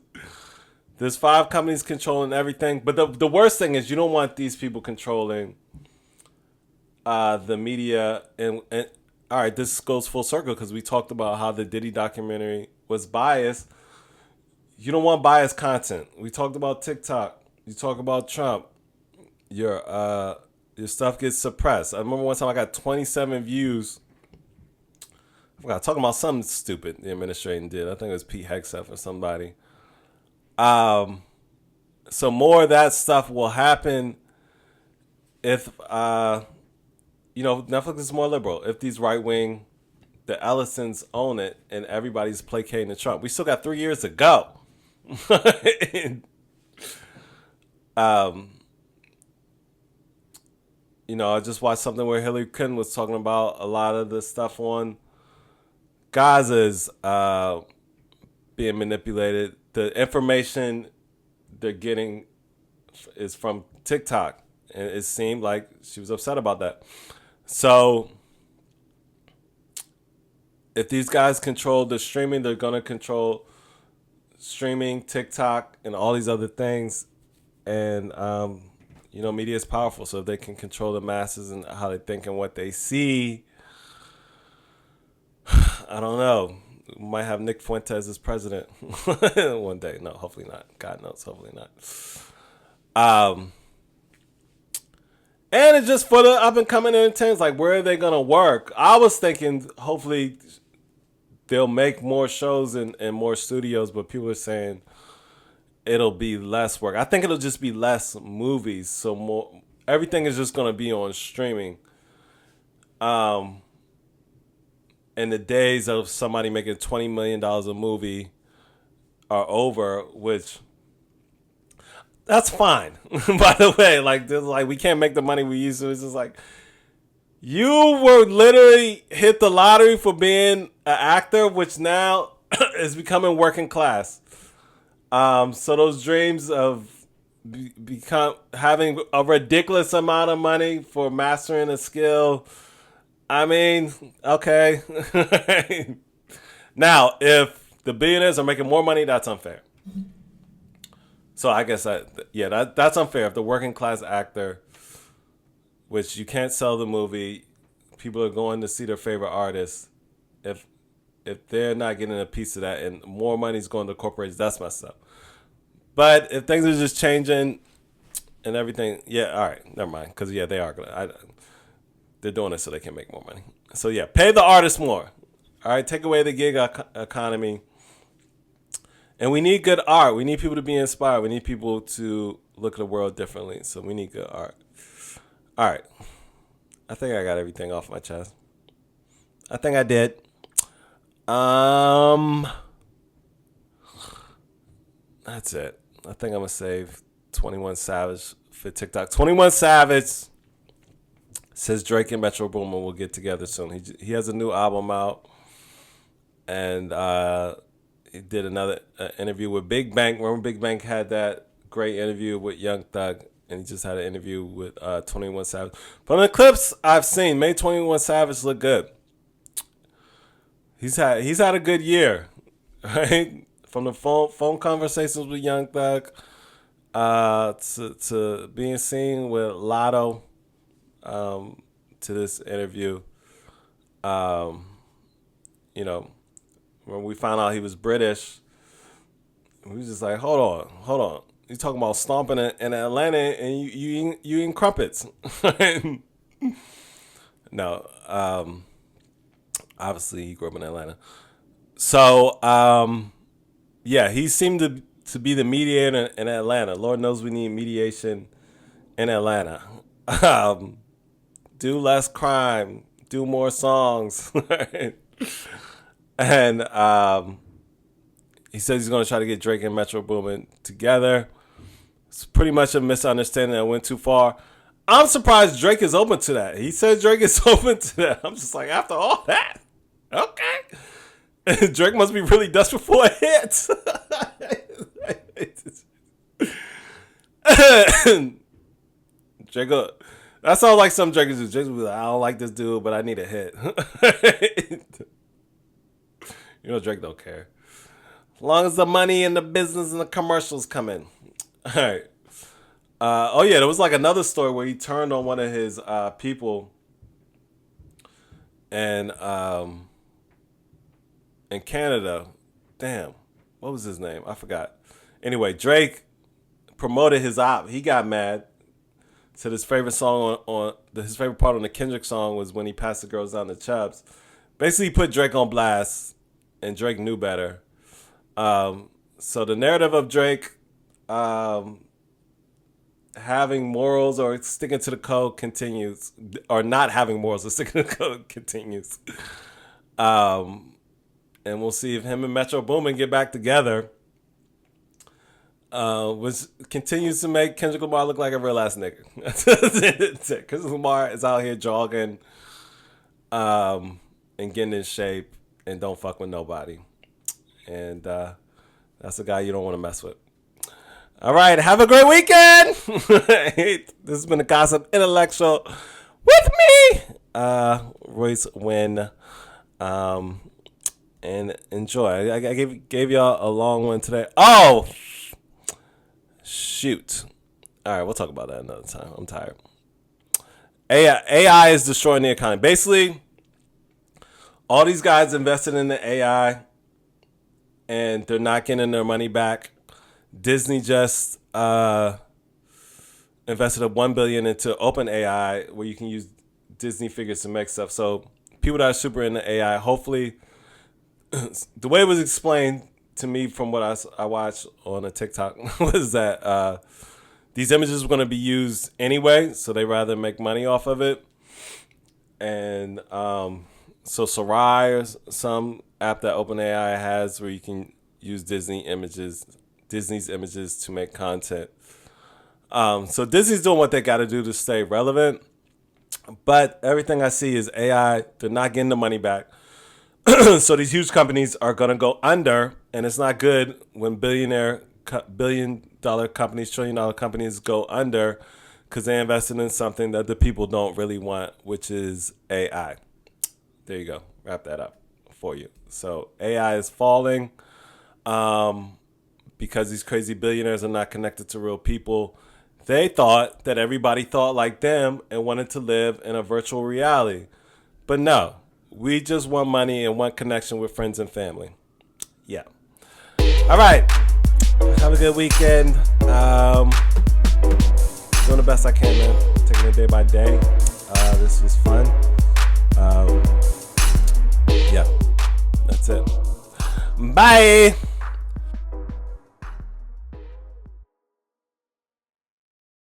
There's 5 companies controlling everything. But the worst thing is you don't want these people controlling the media. And all right, this goes full circle because we talked about how the Diddy documentary was biased. You don't want biased content. We talked about TikTok. You talk about Trump. Your stuff gets suppressed. I remember one time I got 27 views. I forgot, talking about something stupid the administration did. I think it was Pete Hegseth or somebody. So more of that stuff will happen if Netflix is more liberal. If these right wing, the Ellisons own it, and everybody's placating to Trump. We still got 3 years to go. And, I just watched something where Hillary Clinton was talking about a lot of the stuff on Gaza is being manipulated. The information they're getting is from TikTok, and it seemed like she was upset about that. So if these guys control the streaming, they're going to control streaming, TikTok, and all these other things. And, media is powerful. So if they can control the masses and how they think and what they see, I don't know. We might have Nick Fuentes as president one day. No, hopefully not. God knows, hopefully not. And it's just for the up and coming entertainers. Like, where are they gonna work? I was thinking, hopefully, they'll make more shows and more studios. But people are saying it'll be less work. I think it'll just be less movies. So more, everything is just gonna be on streaming. And the days of somebody making $20 million a movie are over, which that's fine. By the way, we can't make the money we used to. It's just like, you were literally hit the lottery for being an actor, which now is becoming working class. So those dreams of having a ridiculous amount of money for mastering a skill, I mean, okay. Now, if the billionaires are making more money, that's unfair. So I guess that's unfair. If the working class actor, which you can't sell the movie, people are going to see their favorite artist. If they're not getting a piece of that and more money is going to corporations, that's messed up. But if things are just changing and everything, all right, never mind. Because they are gonna. They're doing it so they can make more money. So pay the artists more. All right, take away the gig economy. And we need good art. We need people to be inspired. We need people to look at the world differently. So we need good art. All right. I think I got everything off my chest. I think I did. That's it. I think I'm going to save 21 Savage for TikTok. 21 Savage says Drake and Metro Boomin will get together soon. He has a new album out. And he did another interview with Big Bank. Remember Big Bank had that great interview with Young Thug, and he just had an interview with 21 Savage. But on the clips I've seen, made 21 Savage look good. He's had a good year, right? From the phone conversations with Young Thug to being seen with Lotto to this interview. When we found out he was British, we was just like, hold on. You talking about stomping in Atlanta and you eating crumpets. No, obviously he grew up in Atlanta. So, he seemed to be the mediator in Atlanta. Lord knows we need mediation in Atlanta. Do less crime, do more songs. And he says he's going to try to get Drake and Metro Boomin together. It's pretty much a misunderstanding that went too far. I'm surprised Drake is open to that. He said Drake is open to that. I'm just like, after all that, okay. Drake must be really desperate for a hit. Drake, That sounds like some Drake do. Drake will be like, I don't like this dude, but I need a hit. You know, Drake don't care. As long as the money and the business and the commercials come in. All right. Oh, yeah, there was like another story where he turned on one of his people and in Canada. Damn. What was his name? I forgot. Anyway, Drake promoted his op. He got mad. Said his favorite song his favorite part on the Kendrick song was when he passed the girls down the Chubbs. Basically, he put Drake on blast, and Drake knew better. So the narrative of Drake having morals or sticking to the code continues, or not having morals or sticking to the code continues. And we'll see if him and Metro Boomin get back together. Which continues to make Kendrick Lamar look like a real ass nigga. Because Lamar is out here jogging, and getting in shape, and don't fuck with nobody. And that's a guy you don't want to mess with. All right, have a great weekend. This has been a Gossip Intellectual with me, Royce Wynn. And enjoy. I gave y'all a long one today. Oh, shoot. All right, we'll talk about that another time. I'm tired. AI is destroying the economy. Basically, all these guys invested in the AI, and they're not getting their money back. Disney just invested $1 billion into OpenAI, where you can use Disney figures to make stuff. So people that are super into AI, hopefully, the way it was explained to me from what I watched on a TikTok was that these images were going to be used anyway, so they rather make money off of it. And so Sarai, or some app that OpenAI has, where you can use Disney's images to make content. So Disney's doing what they got to do to stay relevant. But everything I see is AI. They're not getting the money back. So these huge companies are going to go under, and it's not good when billion-dollar companies, trillion-dollar companies go under because they invested in something that the people don't really want, which is AI. There you go. Wrap that up for you. So AI is falling because these crazy billionaires are not connected to real people. They thought that everybody thought like them and wanted to live in a virtual reality. But no. We just want money and want connection with friends and family. Yeah. All right. Have a good weekend. Doing the best I can, man. Taking it day by day. This was fun. Yeah. That's it. Bye.